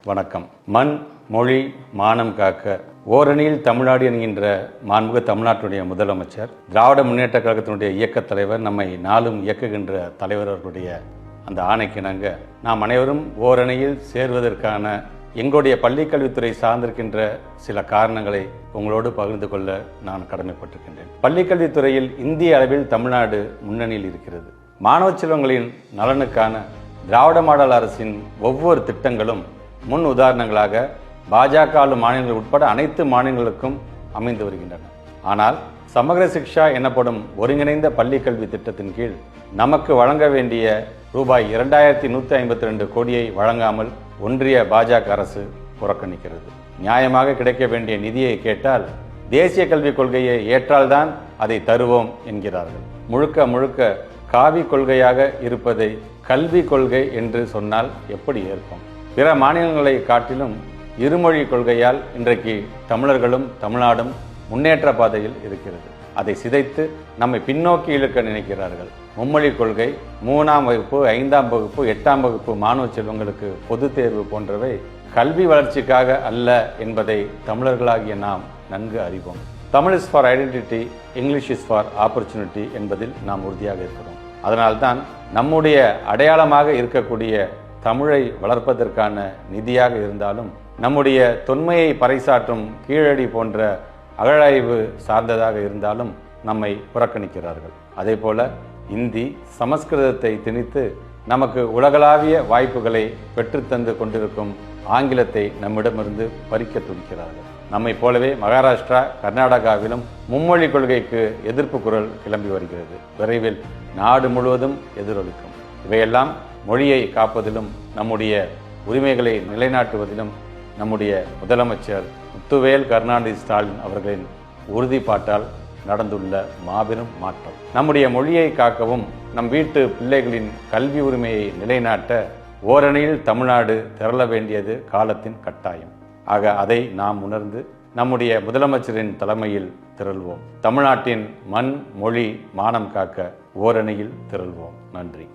வணக்கம். மண், மொழி, மானம் காக்க ஓரணியில் தமிழ்நாடு என்கின்ற மாண்புமிகு தமிழ்நாட்டுடைய முதலமைச்சர், திராவிட முன்னேற்ற கழகத்தினுடைய இயக்கத் தலைவர், நம்மை நாளும் இயக்குகின்ற தலைவர்களுடைய அந்த ஆணைக்கிணங்க நாம் அனைவரும் ஓரணியில் சேர்வதற்கான எங்களுடைய பள்ளிக்கல்வித்துறை சார்ந்திருக்கின்ற சில காரணங்களை உங்களோடு பகிர்ந்து கொள்ள நான் கடமைப்பட்டிருக்கின்றேன். பள்ளிக்கல்வித்துறையில் இந்திய அளவில் தமிழ்நாடு முன்னணியில் இருக்கிறது. மாணவ செல்வங்களின் நலனுக்கான திராவிட மாடல் அரசின் ஒவ்வொரு திட்டங்களும் முன் உதாரணங்களாக பாஜக ஆளும் மாநிலங்கள் உட்பட அனைத்து மாநிலங்களுக்கும் அமைந்து வருகின்றன. ஆனால் சமகர சிக்ஷா எனப்படும் ஒருங்கிணைந்த பள்ளி கல்வி திட்டத்தின் கீழ் நமக்கு வழங்க வேண்டிய ரூபாய் 2152 கோடியை வழங்காமல் ஒன்றிய பாஜக அரசு புறக்கணிக்கிறது. நியாயமாக கிடைக்க வேண்டிய நிதியை கேட்டால் தேசிய கல்விக் கொள்கையை ஏற்றால்தான் அதை தருவோம் என்கிறார்கள். முழுக்க முழுக்க காவி கொள்கையாக இருப்பதை கல்வி கொள்கை என்று சொன்னால் எப்படி ஏற்போம்? பிற மாநிலங்களை காட்டிலும் இருமொழி கொள்கையால் இன்றைக்கு தமிழர்களும் தமிழ்நாடும் முன்னேற்ற பாதையில் இருக்கிறது. அதை சிதைத்து நம்மை பின்னோக்கி இழுக்க நினைக்கிறார்கள். மும்மொழி கொள்கை, 3ஆம் வகுப்பு, 5ஆம் வகுப்பு, 8ஆம் வகுப்பு மாணவ செல்வங்களுக்கு பொதுத் தேர்வு போன்றவை கல்வி வளர்ச்சிக்காக அல்ல என்பதை தமிழர்களாகிய நாம் நன்கு அறிவோம். Tamil is for identity, English is for opportunity என்பதில் நாம் உறுதியாக இருக்கிறோம். அதனால்தான் நம்முடைய அடையாளமாக இருக்கக்கூடிய தமிழை வளர்ப்பதற்கான நிதியாக இருந்தாலும், நம்முடைய தொன்மையை பறைசாற்றும் கீழடி போன்ற அகழாய்வு சார்ந்ததாக இருந்தாலும் நம்மை புறக்கணிக்கிறார்கள். அதே போல இந்தி, சமஸ்கிருதத்தை திணித்து நமக்கு உலகளாவிய வாய்ப்புகளை பெற்றுத்தந்து கொண்டிருக்கும் ஆங்கிலத்தை நம்மிடமிருந்து பறிக்க துடிக்கிறார்கள். நம்மை போலவே மகாராஷ்டிரா, கர்நாடகாவிலும் மும்மொழி கொள்கைக்கு எதிர்ப்பு குரல் கிளம்பி வருகிறது. விரைவில் நாடு முழுவதும் எதிரொலிக்கும். இவையெல்லாம் மொழியை காப்பதிலும் நம்முடைய உரிமைகளை நிலைநாட்டுவதிலும் நம்முடைய முதலமைச்சர் முத்துவேல் கருணாநிதி ஸ்டாலின் அவர்களின் உறுதிப்பாட்டால் நடந்துள்ள மாபெரும் மாற்றம். நம்முடைய மொழியை காக்கவும் நம் வீட்டு பிள்ளைகளின் கல்வி உரிமையை நிலைநாட்ட ஓரணியில் தமிழ்நாடு திரள வேண்டியது காலத்தின் கட்டாயம். ஆக அதை நாம் உணர்ந்து நம்முடைய முதலமைச்சரின் தலைமையில் திரள்வோம். தமிழ்நாட்டின் மண், மொழி, மானம் காக்க ஓரணியில் திரள்வோம். நன்றி.